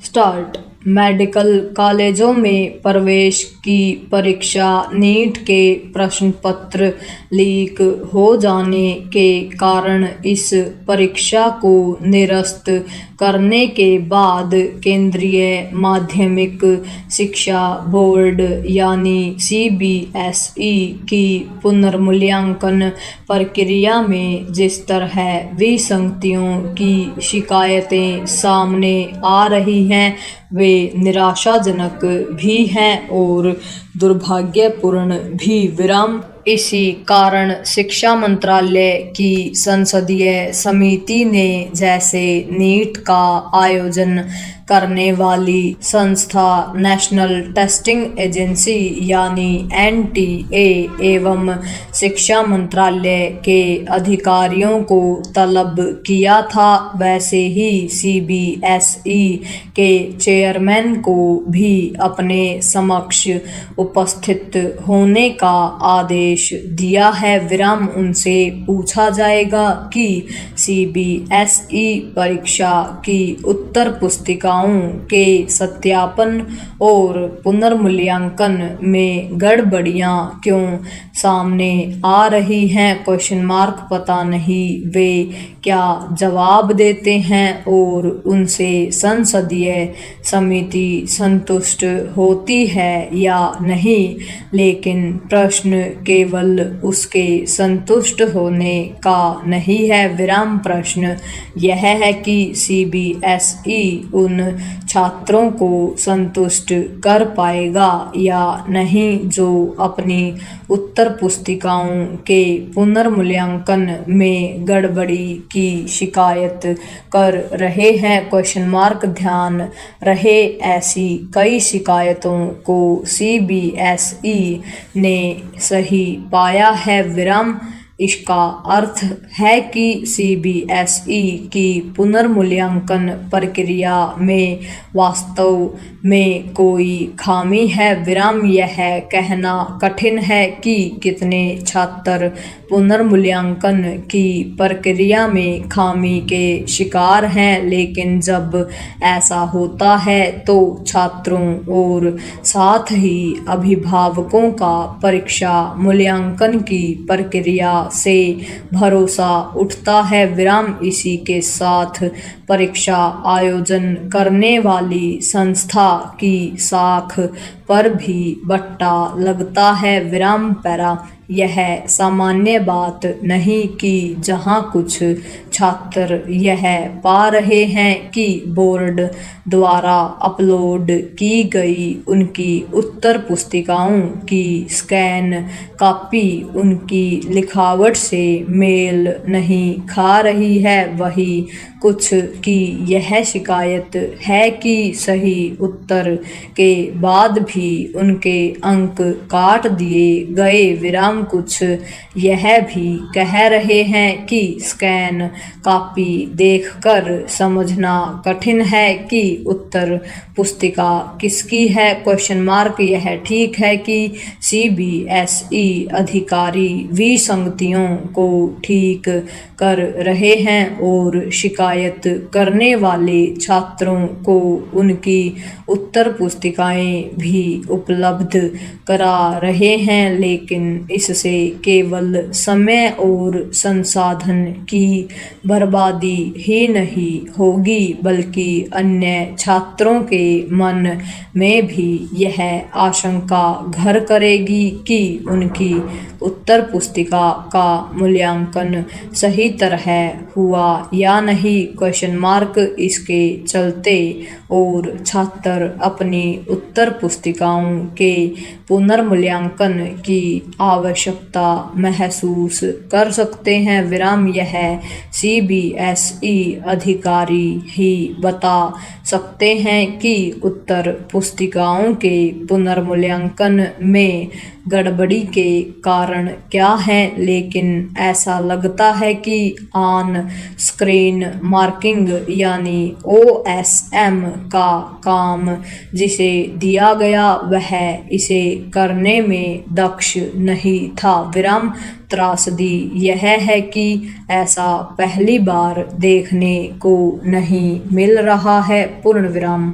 Start. Medical कॉलेजों में प्रवेश की परीक्षा नीट के प्रश्न पत्र लीक हो जाने के कारण इस परीक्षा को निरस्त करने के बाद केंद्रीय माध्यमिक शिक्षा बोर्ड यानी CBSE की पुनर्मूल्यांकन प्रक्रिया में जिस तरह विसंगतियों की शिकायतें सामने आ रही हैं वे निराशाजनक भी हैं और दुर्भाग्यपूर्ण भी। विराम। इसी कारण शिक्षा मंत्रालय की संसदीय समिति ने जैसे नीट का आयोजन करने वाली संस्था नेशनल टेस्टिंग एजेंसी यानी NTA एवं शिक्षा मंत्रालय के अधिकारियों को तलब किया था, वैसे ही CBSE के चेयरमैन को भी अपने समक्ष उपस्थित होने का आदेश दिया है। विराम। उनसे पूछा जाएगा कि CBSE परीक्षा की उत्तर पुस्तिकाओं के सत्यापन और पुनर्मूल्यांकन में गड़बड़ियां क्यों सामने आ रही हैं? पता नहीं वे क्या जवाब देते हैं और उनसे संसदीय समिति संतुष्ट होती है या नहीं, लेकिन प्रश्न केवल उसके संतुष्ट होने का नहीं है। विराम। प्रश्न यह है कि CBSE उन छात्रों को संतुष्ट कर पाएगा या नहीं जो अपनी उत्तर पुस्तिकाओं के पुनर्मूल्यांकन में गड़बड़ी की शिकायत कर रहे हैं? ध्यान रहे ऐसी कई शिकायतों को CBSE ने सही पाया है। विराम। इसका अर्थ है कि CBSE की पुनर्मूल्यांकन प्रक्रिया में वास्तव में कोई खामी है। विराम। यह कहना कठिन है कि कितने छात्र पुनर्मूल्यांकन की प्रक्रिया में खामी के शिकार हैं, लेकिन जब ऐसा होता है तो छात्रों और साथ ही अभिभावकों का परीक्षा मूल्यांकन की प्रक्रिया से भरोसा उठता है। विराम। इसी के साथ परीक्षा आयोजन करने वाली संस्था की साख पर भी बट्टा लगता है। विराम। पैरा। यह सामान्य बात नहीं कि जहां कुछ छात्र यह पा रहे हैं कि बोर्ड द्वारा अपलोड की गई उनकी उत्तर पुस्तिकाओं की स्कैन कॉपी उनकी लिखावट से मेल नहीं खा रही है, वही कुछ की यह शिकायत है कि सही उत्तर के बाद भी उनके अंक काट दिए गए। विराम। कुछ यह भी कह रहे हैं कि स्कैन कॉपी देखकर समझना कठिन है कि उत्तर पुस्तिका किसकी है? यह ठीक है कि CBSE अधिकारी विसंगतियों को ठीक कर रहे हैं और शिकायत करने वाले छात्रों को उनकी उत्तर पुस्तिकाएं भी उपलब्ध करा रहे हैं, लेकिन इससे केवल समय और संसाधन की बर्बादी ही नहीं होगी, बल्कि अन्य छात्रों के मन में भी यह आशंका घर करेगी कि उनकी उत्तर पुस्तिका का मूल्यांकन सही तरह हुआ या नहीं? इसके चलते और छात्र अपनी उत्तर पुस्तिकाओं के पुनर्मूल्यांकन की आवश्यकता महसूस कर सकते हैं। विराम। यह CBSE अधिकारी ही बता सकते हैं कि उत्तर पुस्तिकाओं के पुनर्मूल्यांकन में गड़बड़ी के कारण क्या है, लेकिन ऐसा लगता है कि ऑन स्क्रीन मार्किंग यानी OSM का काम जिसे दिया गया वह इसे करने में दक्ष नहीं था। विराम। त्रासदी यह है कि ऐसा पहली बार देखने को नहीं मिल रहा है। पूर्ण विराम।